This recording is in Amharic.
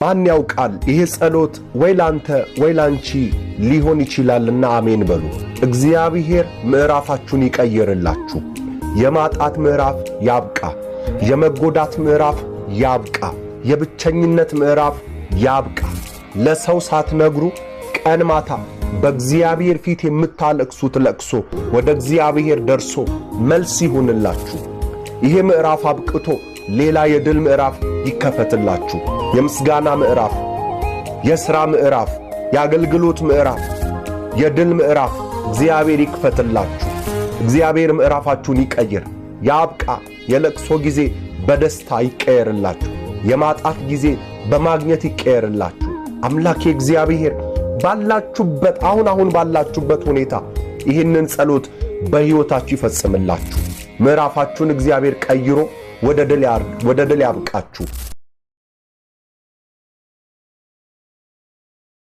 ማን ያውቃል ይሄ ጸሎት ወይ ላንተ ወይ ላንቺ ሊሆን ይችላልና አሜን በሉ። እግዚአብሔር ምዕራፋችሁን ይቀይርላችሁ። የማጣት ምዕራፍ ያብቃ። የመጎዳት ምዕራፍ ያብቃ። የብቸኝነት ምዕራፍ ያብቃ። ለሰው ሳትነግሩ ቀን ማታ በእግዚአብሔር ፊት የምታለቅሱት ለቅሶ ወደ እግዚአብሔር ደርሶ መልስ ይሁንላችሁ። ይሄ ምዕራፍ አብቅቶ ሌላ የድል ምዕራፍ ይከፈትላችሁ። የምስጋና ምዕራፍ፣ የሥራ ምዕራፍ፣ የአገልግሎት ምዕራፍ፣ የድል ምዕራፍ እግዚአብሔር ይክፈትላችሁ። እግዚአብሔር ምዕራፋችሁን ይቀይር። ያብቃ። የለቅሶ ጊዜ በደስታ ይቀየርላችሁ። የማጣት ጊዜ በማግኘት ይቀየርላችሁ። አምላኬ እግዚአብሔር ባላችሁበት አሁን ባላችሁበት ሁኔታ ይህንን ጸሎት በሕይወታችሁ ይፈጽምላችሁ። ምዕራፋችሁን እግዚአብሔር ቀይሮ ወደ ድል ያብቃችሁ።